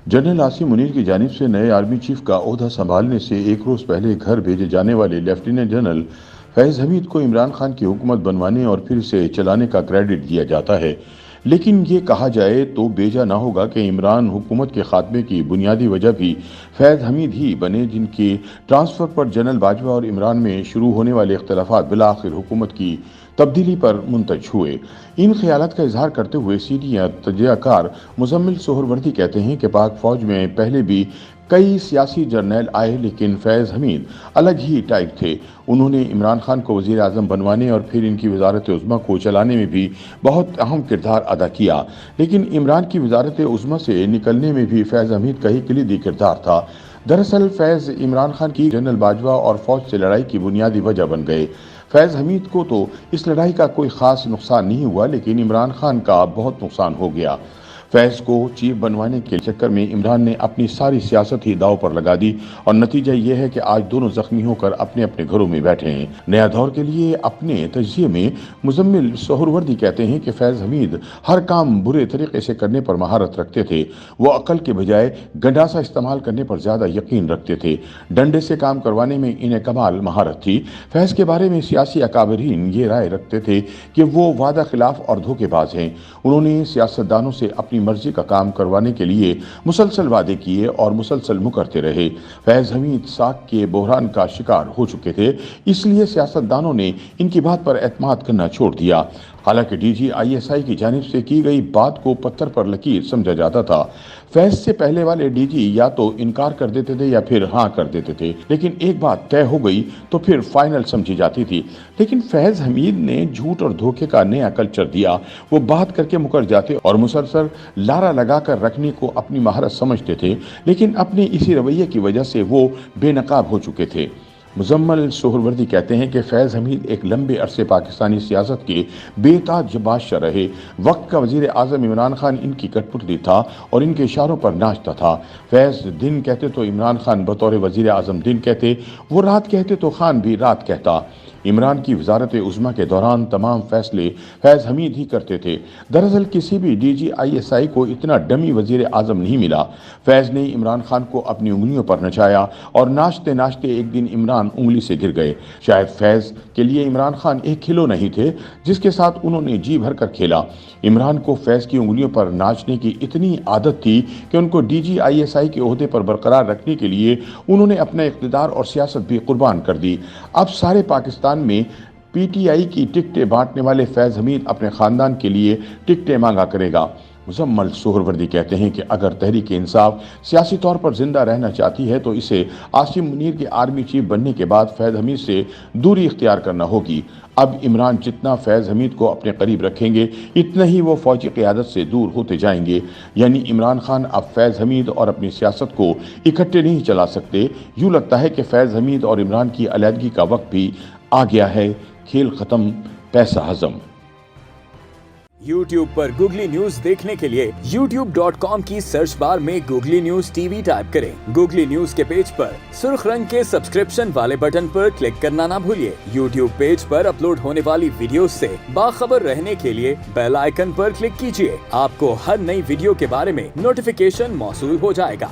General Asim Munir की जानिब से नए आर्मी चीफ का ओहदा संभालने से एक रोज़ पहले घर भेजे जाने वाले लेफ्टिनेंट जनरल फैज़ हमीद को इमरान खान की हुकूमत बनवाने और फिर इसे चलाने का क्रेडिट दिया जाता है। लेकिन ये कहा जाए तो बेजा ना होगा कि इमरान हुकूमत के खात्मे की बुनियादी वजह भी फैज़ हमीद ही बने, जिनके ट्रांसफ़र पर जनरल बाजवा और इमरान में शुरू होने वाले इख्तलाफात बिलाखिर हुकूमत की तब्दीली पर मुंतज हुए। इन ख्यालात का इजहार करते हुए सीनियर तजज़ियाकार मुज़म्मिल सोहरवर्दी कहते हैं कि पाक फ़ौज में पहले भी कई सियासी जर्नैल आए, लेकिन फैज़ हमीद अलग ही टाइप थे। उन्होंने इमरान खान को वज़ीर आज़म बनवाने और फिर इनकी वज़ारत उज़्मा को चलाने में भी बहुत अहम किरदार अदा किया, लेकिन इमरान की वज़ारत उज़्मा से निकलने में भी फैज़ हमीद का ही कलीदी किरदार था। दरअसल फैज़ इमरान खान की जनरल बाजवा और फ़ौज से लड़ाई की बुनियादी वजह बन गए। फैज़ हमीद को तो इस लड़ाई का कोई ख़ास नुकसान नहीं हुआ, लेकिन इमरान खान का बहुत नुकसान हो गया। फैज़ को चीफ बनवाने के चक्कर में इमरान ने अपनी सारी सियासत ही दाव पर लगा दी और नतीजा ये है कि आज दोनों जख्मी होकर अपने अपने घरों में बैठे हैं। नया दौर के लिए अपने तजिए में मुज़म्मिल सोहरवर्दी कहते हैं कि फैज़ हमीद हर काम बुरे तरीके से करने पर महारत रखते थे। वो अकल के बजाय गंडासा इस्तेमाल करने पर ज़्यादा यकीन रखते थे। डंडे से काम करवाने में इन्हें कमाल महारत थी। फैज़ के बारे में सियासी अकाबरीन ये राय रखते थे कि वो वादा खिलाफ और धोखेबाज हैं। उन्होंने सियासतदानों से अपनी मर्जी का काम करवाने के लिए मुसलसल वादे किए और मुसलसल मुकरते रहे। फैज़ हमीद साख के बहरान का शिकार हो चुके थे, इसलिए सियासतदानों ने इनकी बात पर एतमाद करना छोड़ दिया। हालांकि DGISI की जानिब से की गई बात को पत्थर पर लकीर समझा जाता था। फैज़ से पहले वाले DG या तो इनकार कर देते थे या फिर हाँ कर देते थे, लेकिन एक बात तय हो गई तो फिर फाइनल समझी जाती थी। लेकिन फैज़ हमीद ने झूठ और धोखे का नया कल्चर दिया। वो बात करके मुकर जाते और मुसलसल लारा लगाकर रखने को अपनी महारत समझते थे, लेकिन अपने इसी रवैये की वजह से वो बेनकाब हो चुके थे। मुज़म्मिल सोहरवर्दी कहते हैं कि फैज़ हमीद एक लंबे अरसे पाकिस्तानी सियासत के बेताज बादशाह रहे। वक्त का वज़ीर आज़म इमरान खान इनकी कठपुतली था और इनके इशारों पर नाचता था। फैज़ दिन कहते तो इमरान खान बतौर वज़ीर आज़म दिन कहते, वो रात कहते तो खान भी रात कहता। इमरान की वज़ारत उज़्मा के दौरान तमाम फैसले फैज़ हमीद ही करते थे। दरअसल किसी भी DGISI को इतना डमी वज़ीर आज़म नहीं मिला। फैज़ ने इमरान खान को अपनी उंगलियों पर नचाया और नाचते नाचते एक दिन इमरान उंगली से गिर गए। शायद फैज़ के लिए इमरान खान एक खिलौना नहीं थे जिसके साथ उन्होंने जी भर कर खेला। इमरान को फैज़ की उंगलियों पर नाचने की इतनी आदत थी कि उनको DGISI के ओहदे पर बरकरार रखने के लिए उन्होंने अपना इक़्तिदार और सियासत भी कुर्बान कर दी। अब सारे पाकिस्तान में PTI की टिकटें बांटने वाले फैज़ हमीद अपने ख़ानदान के लिए टिकटें मांगा करेगा। मुज़म्मिल सोहरवर्दी कहते हैं कि अगर तहरीक इंसाफ सियासी तौर पर जिंदा रहना चाहती है तो इसे आसिम मुनीर के आर्मी चीफ बनने के बाद फैज़ हमीद से दूरी इख्तियार करना होगी। अब इमरान जितना फैज़ हमीद को अपने करीब रखेंगे, इतना ही वो फ़ौजी क़यादत से दूर होते जाएंगे। यानी इमरान खान अब फैज़ हमीद और अपनी सियासत को इकट्ठे नहीं चला सकते। यूँ लगता है कि फैज़ हमीद और इमरान की अलहदगी का वक्त भी आ गया है। खेल ख़त्म, पैसा हज़म। YouTube पर गूगली न्यूज देखने के लिए youtube.com की सर्च बार में गूगली न्यूज TV टाइप करें। गूगली न्यूज के पेज पर सुर्ख रंग के सब्सक्रिप्शन वाले बटन पर क्लिक करना ना भूलिए। YouTube पेज पर अपलोड होने वाली वीडियोस से बाखबर रहने के लिए बेल आइकन पर क्लिक कीजिए। आपको हर नई वीडियो के बारे में नोटिफिकेशन मौसूल हो जाएगा।